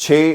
6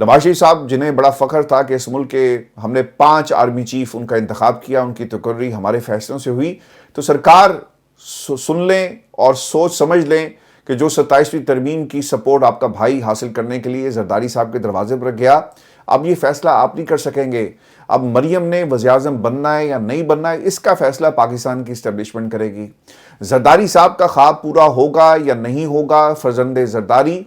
نواز شریف صاحب جنہیں بڑا فخر تھا کہ اس ملک کے ہم نے 5 آرمی چیف ان کا انتخاب کیا، ان کی تقرری ہمارے فیصلوں سے ہوئی، تو سرکار سن لیں اور سوچ سمجھ لیں کہ جو 27ویں ترمیم کی سپورٹ آپ کا بھائی حاصل کرنے کے لیے زرداری صاحب کے دروازے پر گیا، اب یہ فیصلہ آپ نہیں کر سکیں گے۔ اب مریم نے وزیر اعظم بننا ہے یا نہیں بننا ہے، اس کا فیصلہ پاکستان کی اسٹیبلشمنٹ کرے گی۔ زرداری صاحب کا خواب پورا ہوگا یا نہیں ہوگا، فرزند زرداری،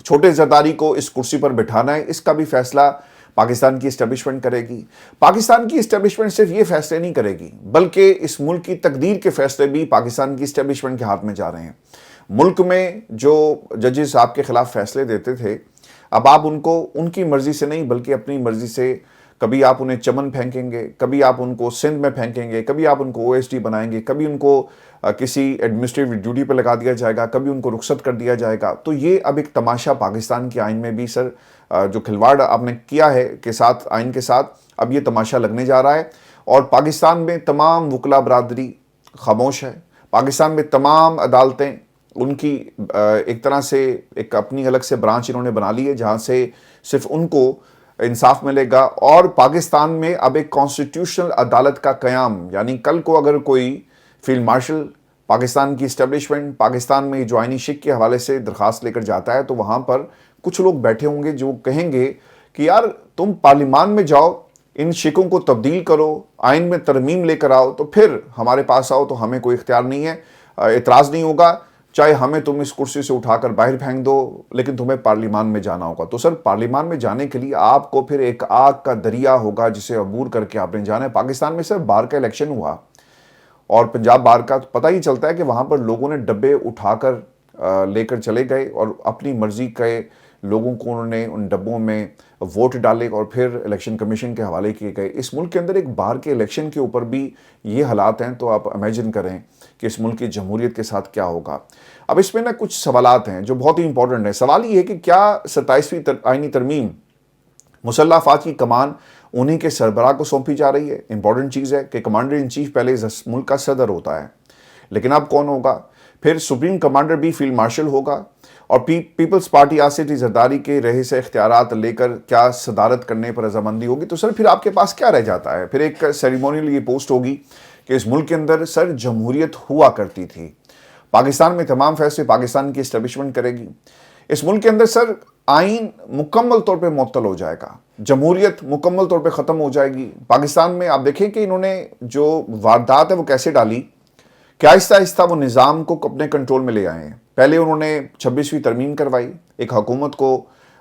چھوٹے زرداری کو اس کرسی پر بٹھانا ہے، اس کا بھی فیصلہ پاکستان کی اسٹیبلشمنٹ کرے گی۔ پاکستان کی اسٹیبلشمنٹ صرف یہ فیصلے نہیں کرے گی، بلکہ اس ملک کی تقدیر کے فیصلے بھی پاکستان کی اسٹیبلشمنٹ کے ہاتھ میں جا رہے ہیں۔ ملک میں جو ججز آپ کے خلاف فیصلے دیتے تھے، اب آپ ان کو ان کی مرضی سے نہیں بلکہ اپنی مرضی سے، کبھی آپ انہیں چمن پھینکیں گے، کبھی آپ ان کو سندھ میں پھینکیں گے، کبھی آپ ان کو OSD بنائیں گے، کبھی ان کو کسی ایڈمنسٹریٹو ڈیوٹی پہ لگا دیا جائے گا، کبھی ان کو رخصت کر دیا جائے گا۔ تو یہ اب ایک تماشا پاکستان کے آئین میں بھی سر جو کھلواڑ آپ نے کیا ہے کے ساتھ، آئین کے ساتھ، اب یہ تماشا لگنے جا رہا ہے۔ اور پاکستان میں تمام وکلا برادری خاموش ہے، پاکستان میں تمام عدالتیں ان کی ایک طرح سے ایک اپنی الگ سے برانچ انہوں نے بنا لی ہے جہاں سے صرف ان کو انصاف ملے گا۔ اور پاکستان میں اب ایک کانسٹیٹیوشنل عدالت کا قیام، یعنی کل کو اگر کوئی فیلڈ مارشل پاکستان کی اسٹیبلشمنٹ پاکستان میں جو آئینی شک کے حوالے سے درخواست لے کر جاتا ہے، تو وہاں پر کچھ لوگ بیٹھے ہوں گے جو کہیں گے کہ یار تم پارلیمان میں جاؤ، ان شکوں کو تبدیل کرو، آئین میں ترمیم لے کر آؤ، تو پھر ہمارے پاس آؤ، تو ہمیں کوئی اختیار نہیں ہے، اعتراض نہیں ہوگا، چاہے ہمیں تم اس کرسی سے اٹھا کر باہر پھینک دو، لیکن تمہیں پارلیمان میں جانا ہوگا۔ تو سر پارلیمان میں جانے کے لیے آپ کو پھر ایک آگ کا دریا ہوگا جسے عبور کر کے آپ نے جانا ہے۔ پاکستان میں سر بار کا الیکشن ہوا اور پنجاب بار کا، تو پتہ ہی چلتا ہے کہ وہاں پر لوگوں نے ڈبے اٹھا کر لے کر چلے گئے اور اپنی مرضی کے لوگوں کو انہوں نے ان ڈبوں میں ووٹ ڈالے اور پھر الیکشن کمیشن کے حوالے کیے گئے۔ اس ملک کے اندر ایک بار کے الیکشن کے اوپر بھی یہ حالات ہیں، تو آپ امیجن کریں کہ اس ملک کی جمہوریت کے ساتھ کیا ہوگا۔ اب اس میں نا کچھ سوالات ہیں جو بہت ہی امپورٹنٹ ہیں۔ سوال یہ ہے کہ کیا 27ویں آئینی ترمیم مسلح افواج کی کمان انہی کے سربراہ کو سونپی جا رہی ہے؟ امپورٹنٹ چیز ہے کہ کمانڈر ان چیف پہلے ملک کا صدر ہوتا ہے، لیکن اب کون ہوگا؟ پھر سپریم کمانڈر بھی فیلڈ مارشل ہوگا، اور پیپلز پارٹی آصف علی زرداری کے رہے سے اختیارات لے کر کیا صدارت کرنے پر رضامندی ہوگی؟ تو سر پھر آپ کے پاس کیا رہ جاتا ہے؟ پھر ایک سیریمونیل یہ پوسٹ ہوگی کہ اس ملک کے اندر سر جمہوریت ہوا کرتی تھی، پاکستان میں تمام فیصلے پاکستان کی اسٹیبلشمنٹ کرے گی۔ اس ملک کے اندر سر آئین مکمل طور پہ معطل ہو جائے گا، جمہوریت مکمل طور پہ ختم ہو جائے گی۔ پاکستان میں آپ دیکھیں کہ انہوں نے جو واردات ہے وہ کیسے ڈالی کہ آہستہ آہستہ وہ نظام کو اپنے کنٹرول میں لے آئے ہیں۔ پہلے انہوں نے 26ویں ترمیم کروائی، ایک حکومت کو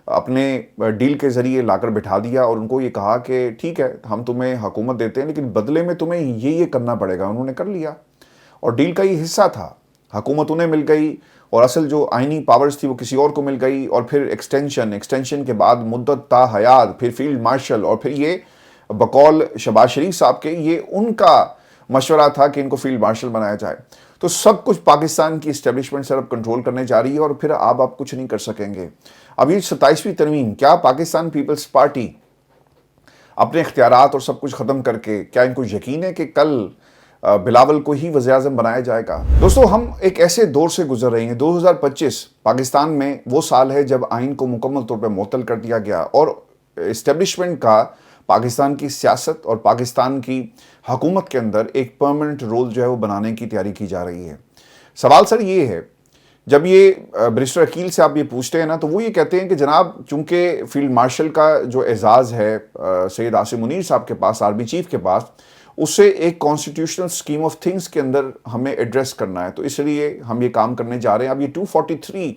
اپنے ڈیل کے ذریعے لا کر بٹھا دیا اور ان کو یہ کہا کہ ٹھیک ہے ہم تمہیں حکومت دیتے ہیں لیکن بدلے میں تمہیں یہ کرنا پڑے گا۔ انہوں نے کر لیا اور ڈیل کا یہ حصہ تھا، حکومت انہیں مل گئی اور اصل جو آئینی پاورز تھی وہ کسی اور کو مل گئی، اور پھر ایکسٹینشن کے بعد مدت تا حیات، پھر فیلڈ مارشل، اور پھر یہ بقول شہباز شریف صاحب کے یہ ان کا مشورہ تھا کہ ان کو فیلڈ مارشل بنایا جائے۔ تو سب کچھ پاکستان کی اسٹیبلشمنٹ سر اب کنٹرول کرنے جا رہی ہے اور پھر آپ کچھ نہیں کر سکیں گے۔ اب یہ 27ویں ترمیم، کیا پاکستان پیپلز پارٹی اپنے اختیارات اور سب کچھ ختم کر کے، کیا ان کو یقین ہے کہ کل بلاول کو ہی وزیر اعظم بنایا جائے گا؟ دوستو ہم ایک ایسے دور سے گزر رہے ہیں، 2025 پاکستان میں وہ سال ہے جب آئین کو مکمل طور پہ معطل کر دیا گیا اور اسٹیبلشمنٹ کا پاکستان کی سیاست اور پاکستان کی حکومت کے اندر ایک پرماننٹ رول جو ہے وہ بنانے کی تیاری کی جا رہی ہے۔ سوال سر یہ ہے، جب یہ برسٹر عقیل سے آپ یہ پوچھتے ہیں نا تو وہ یہ کہتے ہیں کہ جناب چونکہ فیلڈ مارشل کا جو اعزاز ہے سید عاصم منیر صاحب کے پاس، آرمی چیف کے پاس، اسے ایک کانسٹیٹیوشنل اسکیم آف تھنگس کے اندر ہمیں ایڈریس کرنا ہے، تو اس لیے ہم یہ کام کرنے جا رہے ہیں۔ اب یہ 243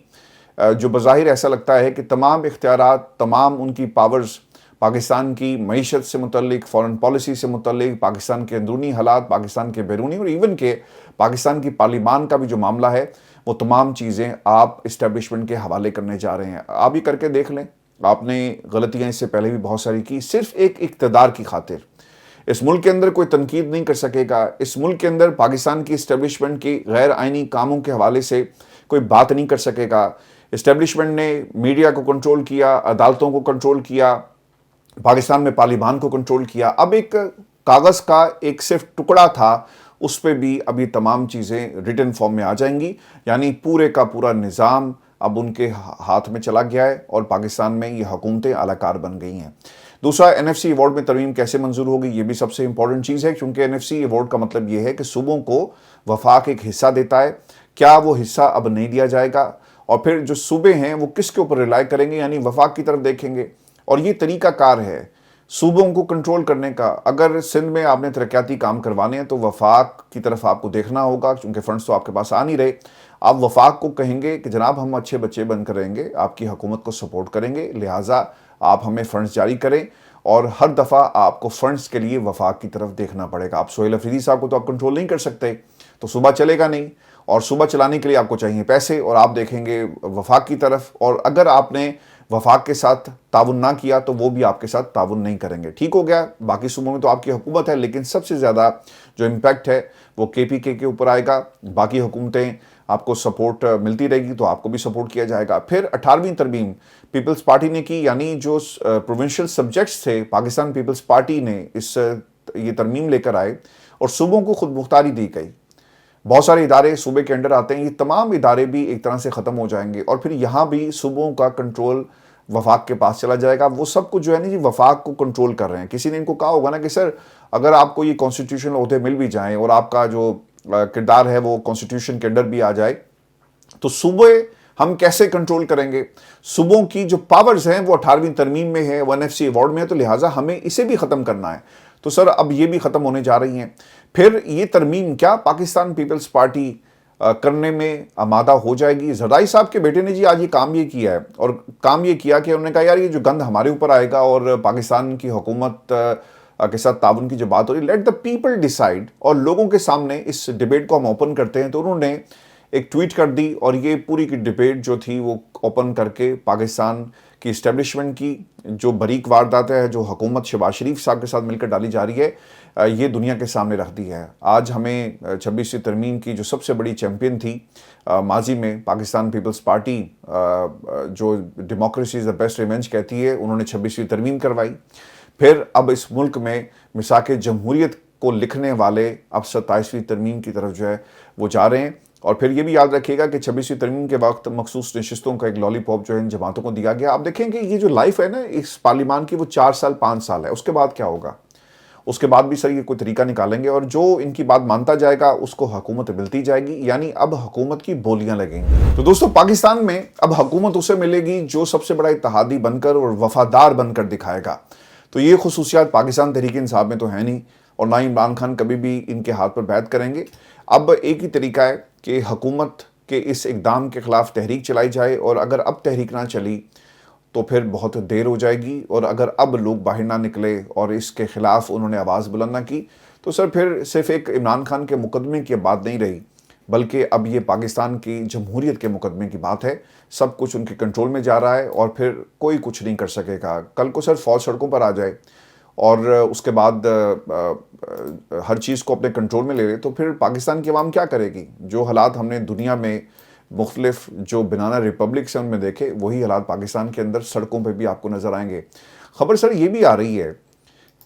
جو بظاہر ایسا لگتا ہے کہ تمام اختیارات، تمام ان کی پاورز پاکستان کی معیشت سے متعلق، فارن پالیسی سے متعلق، پاکستان کے اندرونی حالات، پاکستان کے بیرونی، اور ایون کہ پاکستان کی پارلیمان کا بھی جو معاملہ ہے، وہ تمام چیزیں آپ اسٹیبلشمنٹ کے حوالے کرنے جا رہے ہیں۔ آپ یہ کر کے دیکھ لیں، آپ نے غلطیاں اس سے پہلے بھی بہت ساری کی، صرف ایک اقتدار کی خاطر۔ اس ملک کے اندر کوئی تنقید نہیں کر سکے گا، اس ملک کے اندر پاکستان کی اسٹیبلشمنٹ کی غیر آئینی کاموں کے حوالے سے کوئی بات نہیں کر سکے گا۔ اسٹیبلشمنٹ نے میڈیا کو کنٹرول کیا، عدالتوں کو کنٹرول کیا، پاکستان میں پارلیمان کو کنٹرول کیا۔ اب ایک کاغذ کا ایک صرف ٹکڑا تھا، اس پہ بھی اب یہ تمام چیزیں ریٹن فارم میں آ جائیں گی، یعنی پورے کا پورا نظام اب ان کے ہاتھ میں چلا گیا ہے اور پاکستان میں یہ حکومتیں اعلی کار بن گئی ہیں۔ دوسرا، NFC ایوارڈ میں ترمیم کیسے منظور ہوگی، یہ بھی سب سے امپورٹنٹ چیز ہے، کیونکہ NFC ایوارڈ کا مطلب یہ ہے کہ صوبوں کو وفاق ایک حصہ دیتا ہے۔ کیا وہ حصہ اب نہیں دیا جائے گا؟ اور پھر جو صوبے ہیں وہ کس کے اوپر ریلائی کریں گے، یعنی وفاق کی طرف دیکھیں گے۔ اور یہ طریقہ کار ہے صوبوں کو کنٹرول کرنے کا۔ اگر سندھ میں آپ نے ترقیاتی کام کروانے ہیں تو وفاق کی طرف آپ کو دیکھنا ہوگا، کیونکہ فنڈز تو آپ کے پاس آ نہیں رہے۔ آپ وفاق کو کہیں گے کہ جناب ہم اچھے بچے بن کر رہیں گے، آپ کی حکومت کو سپورٹ کریں گے، لہٰذا آپ ہمیں فنڈز جاری کریں، اور ہر دفعہ آپ کو فنڈز کے لیے وفاق کی طرف دیکھنا پڑے گا۔ آپ سہیل افریدی صاحب کو تو آپ کنٹرول نہیں کر سکتے، تو صوبہ چلے گا نہیں، اور صوبہ چلانے کے لیے آپ کو چاہیے پیسے، اور آپ دیکھیں گے وفاق کی طرف۔ اور اگر آپ نے وفاق کے ساتھ تعاون نہ کیا تو وہ بھی آپ کے ساتھ تعاون نہیں کریں گے۔ ٹھیک ہو گیا، باقی صوبوں میں تو آپ کی حکومت ہے، لیکن سب سے زیادہ جو امپیکٹ ہے وہ KPK کے اوپر آئے گا۔ باقی حکومتیں آپ کو سپورٹ ملتی رہے گی تو آپ کو بھی سپورٹ کیا جائے گا۔ پھر 18ویں ترمیم پیپلز پارٹی نے کی، یعنی جو پروونشل سبجیکٹس تھے، پاکستان پیپلز پارٹی نے یہ ترمیم لے کر آئے اور صوبوں کو خود مختاری دی گئی۔ بہت سارے ادارے صوبے کے انڈر آتے ہیں، یہ تمام ادارے بھی ایک طرح سے ختم ہو جائیں گے، اور پھر یہاں بھی صوبوں کا کنٹرول وفاق کے پاس چلا جائے گا۔ وہ سب کچھ جو ہے نا جی وفاق کو کنٹرول کر رہے ہیں۔ کسی نے ان کو کہا ہوگا نا کہ سر اگر آپ کو یہ کانسٹیٹیوشنل عہدے مل بھی جائیں اور آپ کا جو کردار ہے وہ کانسٹیٹیوشن کے انڈر بھی آ جائے، تو صوبے ہم کیسے کنٹرول کریں گے؟ صوبوں کی جو پاورز ہیں وہ 18ویں ترمیم میں ہے، 1FC ایوارڈ میں ہے، تو لہٰذا ہمیں اسے بھی ختم کرنا ہے۔ تو سر اب یہ بھی ختم ہونے جا رہی ہیں۔ پھر یہ ترمیم کیا پاکستان پیپلز پارٹی کرنے میں آمادہ ہو جائے گی؟ زرداری صاحب کے بیٹے نے جی آج یہ کام یہ کیا ہے، اور کام یہ کیا کہ انہوں نے کہا یار یہ جو گند ہمارے اوپر آئے گا اور پاکستان کی حکومت کے ساتھ تعاون کی جو بات ہو رہی، لیٹ دا پیپل ڈیسائیڈ، اور لوگوں کے سامنے اس ڈیبیٹ کو ہم اوپن کرتے ہیں۔ تو انہوں نے ایک ٹویٹ کر دی، اور یہ پوری کی ڈیبیٹ جو تھی وہ اوپن کر کے پاکستان کی اسٹیبلشمنٹ کی جو بریک واردات ہے جو حکومت شہباز شریف صاحب کے ساتھ مل کر ڈالی جا رہی ہے، یہ دنیا کے سامنے رکھ دی ہے۔ آج ہمیں 26ویں ترمیم کی جو سب سے بڑی چیمپئن تھی ماضی میں، پاکستان پیپلز پارٹی جو democracy is the best revenge کہتی ہے، انہوں نے 26ویں ترمیم کروائی۔ پھر اب اس ملک میں میثاق جمہوریت کو لکھنے والے اب 27ویں ترمیم کی طرف جو ہے وہ جا رہے ہیں۔ اور پھر یہ بھی یاد رکھیے گا کہ 26ویں ترمیم کے وقت مخصوص نشستوں کا ایک لالی پاپ جو ہے ان جماعتوں کو دیا گیا۔ آپ دیکھیں کہ یہ جو لائف ہے نا اس پارلیمان کی، وہ 4 سال 5 سال ہے، اس کے بعد کیا ہوگا؟ اس کے بعد بھی سر یہ کوئی طریقہ نکالیں گے، اور جو ان کی بات مانتا جائے گا اس کو حکومت ملتی جائے گی، یعنی اب حکومت کی بولیاں لگیں گی۔ تو دوستو پاکستان میں اب حکومت اسے ملے گی جو سب سے بڑا اتحادی بن کر اور وفادار بن کر دکھائے گا۔ تو یہ خصوصیات پاکستان تحریک انصاف میں تو ہے نہیں، اور نہ عمران خان کبھی بھی ان کے ہاتھ پر بیعت کریں گے۔ اب ایک ہی طریقہ ہے کہ حکومت کے اس اقدام کے خلاف تحریک چلائی جائے، اور اگر اب تحریک نہ چلی تو پھر بہت دیر ہو جائے گی، اور اگر اب لوگ باہر نہ نکلے اور اس کے خلاف انہوں نے آواز بلند نہ کی تو سر پھر صرف ایک عمران خان کے مقدمے کی بات نہیں رہی، بلکہ اب یہ پاکستان کی جمہوریت کے مقدمے کی بات ہے۔ سب کچھ ان کے کنٹرول میں جا رہا ہے، اور پھر کوئی کچھ نہیں کر سکے گا۔ کل کو سر فوج سڑکوں پر آ جائے اور اس کے بعد ہر چیز کو اپنے کنٹرول میں لے لے، تو پھر پاکستان کی عوام کیا کرے گی؟ جو حالات ہم نے دنیا میں مختلف جو بنانا ریپبلکس ہیں ان میں دیکھے، وہی حالات پاکستان کے اندر سڑکوں پہ بھی آپ کو نظر آئیں گے۔ خبر سر یہ بھی آ رہی ہے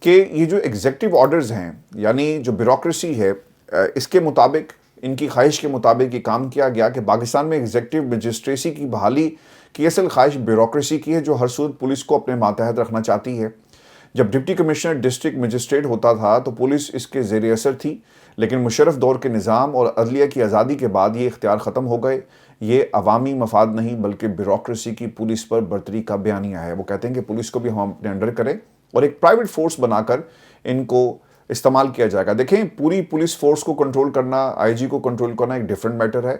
کہ یہ جو ایگزیکٹو آرڈرز ہیں، یعنی جو بیوروکریسی ہے، اس کے مطابق ان کی خواہش کے مطابق یہ کام کیا گیا کہ پاکستان میں ایگزیکٹو مجسٹریسی کی بحالی کی اصل خواہش بیوروکریسی کی ہے، جو ہر صورت پولیس کو اپنے ماتحت رکھنا چاہتی ہے۔ جب ڈپٹی کمشنر ڈسٹرکٹ مجسٹریٹ ہوتا تھا تو پولیس اس کے زیر اثر تھی، لیکن مشرف دور کے نظام اور عدلیہ کی آزادی کے بعد یہ اختیار ختم ہو گئے۔ یہ عوامی مفاد نہیں بلکہ بیوروکریسی کی پولیس پر برتری کا بیانیہ ہے۔ وہ کہتے ہیں کہ پولیس کو بھی ہم اپنے انڈر کریں اور ایک پرائیویٹ فورس بنا کر ان کو استعمال کیا جائے گا۔ دیکھیں پوری پولیس فورس کو کنٹرول کرنا، IG کو کنٹرول کرنا ایک ڈیفرنٹ میٹر ہے۔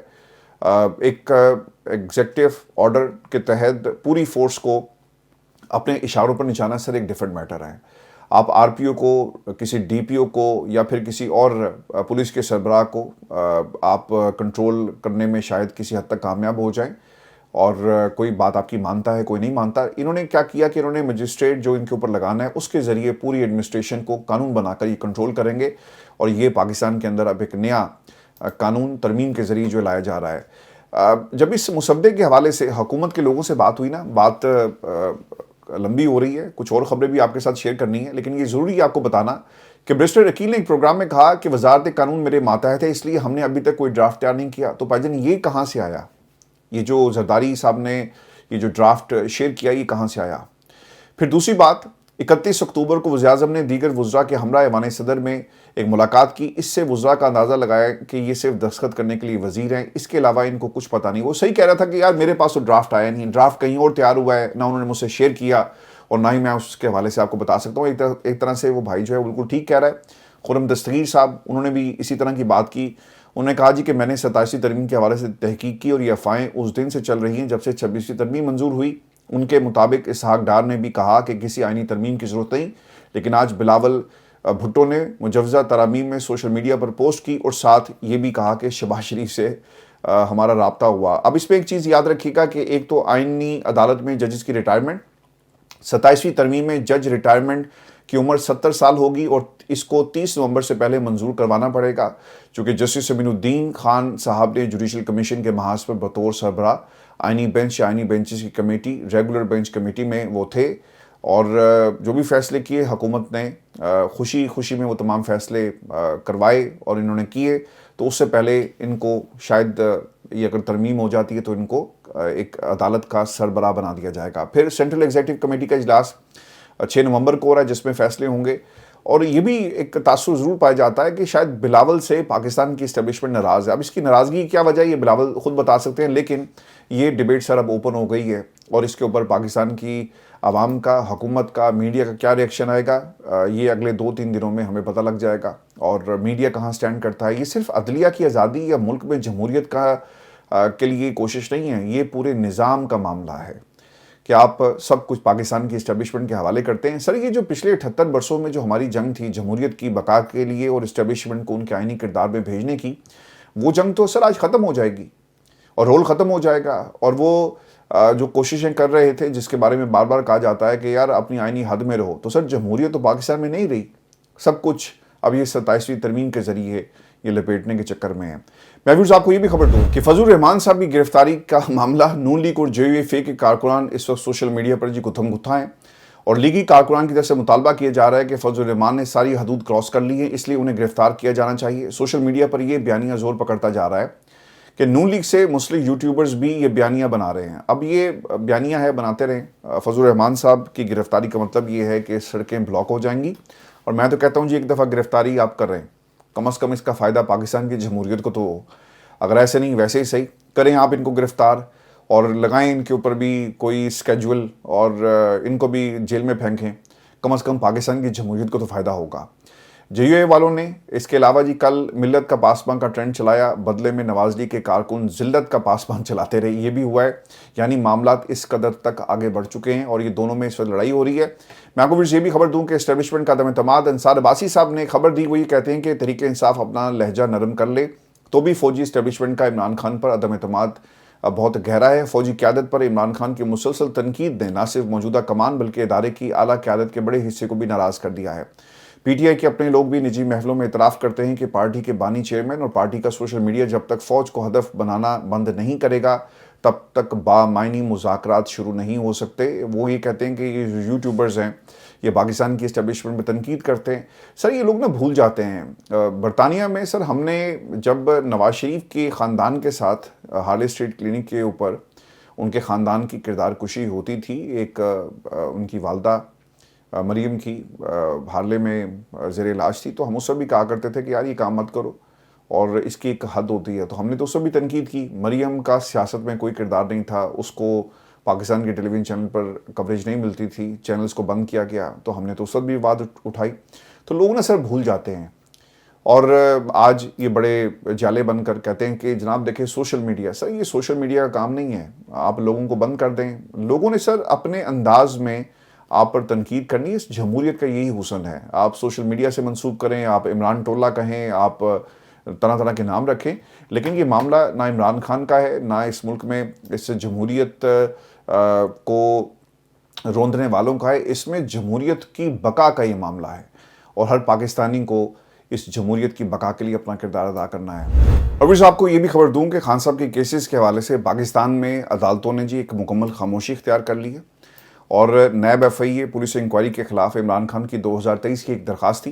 ایک ایگزیکٹو آرڈر کے تحت پوری فورس کو اپنے اشاروں پر نچانا سر ایک ڈیفرنٹ میٹر ہے۔ آپ RPO کو، کسی DPO کو، یا پھر کسی اور پولیس کے سربراہ کو آپ کنٹرول کرنے میں شاید کسی حد تک کامیاب ہو جائیں، اور کوئی بات آپ کی مانتا ہے کوئی نہیں مانتا۔ انہوں نے کیا کیا کہ انہوں نے مجسٹریٹ جو ان کے اوپر لگانا ہے اس کے ذریعے پوری ایڈمنسٹریشن کو قانون بنا کر یہ کنٹرول کریں گے، اور یہ پاکستان کے اندر اب ایک نیا قانون ترمیم کے ذریعے جو لایا جا رہا ہے۔ جب اس مسودے کے حوالے سے حکومت کے لوگوں سے بات ہوئی نا، بات لمبی ہو رہی ہے، کچھ اور خبریں بھی آپ کے ساتھ شیئر کرنی ہے، لیکن یہ ضروری ہے آپ کو بتانا کہ برسٹر عقیل نے ایک پروگرام میں کہا کہ وزارت قانون میرے ماتحت ہے، اس لیے ہم نے ابھی تک کوئی ڈرافٹ تیار نہیں کیا۔ تو بھائی جان یہ کہاں سے آیا؟ یہ جو زرداری صاحب نے یہ جو ڈرافٹ شیئر کیا یہ کہاں سے آیا؟ پھر دوسری بات، 31 اکتوبر کو وزیراعظم نے دیگر وزراء کے ہمراہ ایوان صدر میں ایک ملاقات کی. اس سے وزراء کا اندازہ لگایا کہ یہ صرف دستخط کرنے کے لیے وزیر ہیں، اس کے علاوہ ان کو کچھ پتہ نہیں. وہ صحیح کہہ رہا تھا کہ یار میرے پاس تو ڈرافٹ آیا نہیں، ڈرافٹ کہیں اور تیار ہوا ہے، نہ انہوں نے مجھ سے شیئر کیا اور نہ ہی میں اس کے حوالے سے آپ کو بتا سکتا ہوں. ایک طرح سے وہ بھائی جو ہے بالکل ٹھیک کہہ رہا ہے. خرم دستگیر صاحب انہوں نے بھی اسی طرح کی بات کی. انہوں نے کہا جی کہ میں نے 27ویں ترمیم کے حوالے سے تحقیق کی اور یہ افواہیں اس دن سے چل رہی ہیں جب سے 26ویں ترمیم منظور ہوئی. ان کے مطابق اسحاق ڈار نے بھی کہا کہ کسی آئینی ترمیم کی ضرورت نہیں، لیکن آج بلاول بھٹو نے مجوزہ ترامیم میں سوشل میڈیا پر پوسٹ کی اور ساتھ یہ بھی کہا کہ شہباز شریف سے ہمارا رابطہ ہوا. اب اس پہ ایک چیز یاد رکھیے گا کہ ایک تو آئینی عدالت میں ججز کی ریٹائرمنٹ، 27ویں ترمیم میں جج ریٹائرمنٹ کی عمر 70 سال ہوگی اور اس کو 30 نومبر سے پہلے منظور کروانا پڑے گا، چونکہ جسٹس امین الدین خان صاحب نے جوڈیشل کمیشن کے محاذ پر بطور سربراہ آئینی بینچ یا آئینی بینچز کی کمیٹی ریگولر بینچ کمیٹی میں وہ تھے اور جو بھی فیصلے کیے حکومت نے خوشی خوشی میں وہ تمام فیصلے کروائے اور انہوں نے کیے. تو اس سے پہلے ان کو شاید یہ اگر ترمیم ہو جاتی ہے تو ان کو ایک عدالت کا سربراہ بنا دیا جائے گا. پھر سینٹرل ایگزیکٹو کمیٹی کا اجلاس 6 نومبر کو ہو رہا ہے جس میں فیصلے ہوں گے. اور یہ بھی ایک تاثر ضرور پایا جاتا ہے کہ شاید بلاول سے پاکستان کی اسٹیبلشمنٹ ناراض ہے. اب اس کی ناراضگی کی کیا وجہ ہے یہ بلاول خود بتا سکتے ہیں، لیکن یہ ڈیبیٹ سر اب اوپن ہو گئی ہے اور اس کے اوپر پاکستان کی عوام کا، حکومت کا، میڈیا کا کیا ریئیکشن آئے گا یہ اگلے 2-3 دنوں میں ہمیں پتہ لگ جائے گا. اور میڈیا کہاں سٹینڈ کرتا ہے. یہ صرف عدلیہ کی آزادی یا ملک میں جمہوریت کے لیے کوشش نہیں ہے، یہ پورے نظام کا معاملہ ہے کہ آپ سب کچھ پاکستان کی اسٹیبلشمنٹ کے حوالے کرتے ہیں. سر یہ جو پچھلے 78 برسوں میں جو ہماری جنگ تھی جمہوریت کی بقا کے لیے اور اسٹیبلشمنٹ کو ان کے آئینی کردار میں بھیجنے کی، وہ جنگ تو سر آج ختم ہو جائے گی اور رول ختم ہو جائے گا. اور وہ جو کوششیں کر رہے تھے جس کے بارے میں بار بار کہا جاتا ہے کہ یار اپنی آئینی حد میں رہو، تو سر جمہوریت تو پاکستان میں نہیں رہی. سب کچھ اب یہ 27ویں ترمیم کے ذریعے یہ لپیٹنے کے چکر میں ہے. میں ویورز آپ کو یہ بھی خبر دوں کہ فضل الرحمان صاحب کی گرفتاری کا معاملہ نون لیگ اور JUIF کے کارکنان اس وقت سوشل میڈیا پر جی گتھم گتھا ہیں اور لیگی کارکنان کی طرف سے مطالبہ کیا جا رہا ہے کہ فضل الرحمان نے ساری حدود کراس کر لی ہے، اس لیے انہیں گرفتار کیا جانا چاہیے. سوشل میڈیا پر یہ بیانیہ زور پکڑتا جا رہا ہے کہ نون لیگ سے مسلم یوٹیوبرز بھی یہ بیانیہ بنا رہے ہیں. اب یہ بیانیہ ہے، بناتے رہیں. فضل الرحمان صاحب کی گرفتاری کا مطلب یہ ہے کہ سڑکیں بلاک ہو جائیں گی اور میں تو کہتا ہوں جی ایک دفعہ گرفتاری آپ کر رہے ہیں، کم از کم اس کا فائدہ پاکستان کی جمہوریت کو تو ہو. اگر ایسے نہیں ویسے ہی صحیح کریں آپ ان کو گرفتار اور لگائیں ان کے اوپر بھی کوئی اسکیجول اور ان کو بھی جیل میں پھینکیں، کم از کم پاکستان کی جمہوریت کو تو فائدہ ہوگا. JUIF والوں نے اس کے علاوہ جی کل ملت کا پاسبان کا ٹرینڈ چلایا، بدلے میں نواز لیگ کے کارکن ذلت کا پاسبان چلاتے رہے. یہ بھی ہوا ہے، یعنی معاملات اس قدر تک آگے بڑھ چکے ہیں اور یہ دونوں میں اس وقت لڑائی ہو رہی ہے. میں آپ کو پھر یہ بھی خبر دوں کہ اسٹیبلشمنٹ کا عدم اعتماد، انصار عباسی صاحب نے خبر دی. وہ یہ کہتے ہیں کہ تحریک انصاف اپنا لہجہ نرم کر لے تو بھی فوجی اسٹیبلشمنٹ کا عمران خان پر عدم اعتماد بہت گہرا ہے. فوجی قیادت پر عمران خان کی مسلسل تنقید نے نہ صرف موجودہ کمان بلکہ ادارے کی اعلیٰ قیادت کے بڑے حصے کو بھی ناراض کر دیا ہے. PTI کے اپنے لوگ بھی نجی محفلوں میں اعتراف کرتے ہیں کہ پارٹی کے بانی چیئرمین اور پارٹی کا سوشل میڈیا جب تک فوج کو ہدف بنانا بند نہیں کرے گا تب تک بامعنی مذاکرات شروع نہیں ہو سکتے. وہ یہ کہتے ہیں کہ یہ جو یوٹیوبرز ہیں یہ پاکستان کی اسٹیبلشمنٹ میں تنقید کرتے ہیں. سر یہ لوگ نا بھول جاتے ہیں، برطانیہ میں سر ہم نے جب نواز شریف کے خاندان کے ساتھ ہارلے اسٹریٹ کلینک کے اوپر ان کے خاندان کی کردار کشی ہوتی تھی، ایک ان کی والدہ مریم کی ہارلے میں زیر علاج تھی، تو ہم اس سے بھی کہا کرتے تھے کہ یار یہ کام مت کرو اور اس کی ایک حد ہوتی ہے. تو ہم نے تو اس سے بھی تنقید کی. مریم کا سیاست میں کوئی کردار نہیں تھا، اس کو پاکستان کے ٹیلی ویژن چینل پر کوریج نہیں ملتی تھی، چینلز کو بند کیا گیا، تو ہم نے تو اس وقت بھی بات اٹھائی. تو لوگ نا سر بھول جاتے ہیں اور آج یہ بڑے جالے بن کر کہتے ہیں کہ جناب دیکھیں سوشل میڈیا. سر یہ سوشل میڈیا کا کام نہیں ہے، آپ لوگوں کو بند کر دیں. لوگوں نے سر اپنے انداز میں آپ پر تنقید کرنی ہے. اس جمہوریت کا یہی حسن ہے. آپ سوشل میڈیا سے منسوب کریں، آپ عمران ٹولہ کہیں، آپ طرح طرح کے نام رکھیں، لیکن یہ معاملہ نہ عمران خان کا ہے نہ اس ملک میں اس جمہوریت کو روندنے والوں کا ہے. اس میں جمہوریت کی بقا کا یہ معاملہ ہے اور ہر پاکستانی کو اس جمہوریت کی بقا کے لیے اپنا کردار ادا کرنا ہے. اور پھر آپ کو یہ بھی خبر دوں کہ خان صاحب کے کیسز کے حوالے سے پاکستان میں عدالتوں نے جی ایک مکمل خاموشی اختیار کر لی ہے اور نیب FIA پولیس انکوائری کے خلاف عمران خان کی 2023 کی ایک درخواست تھی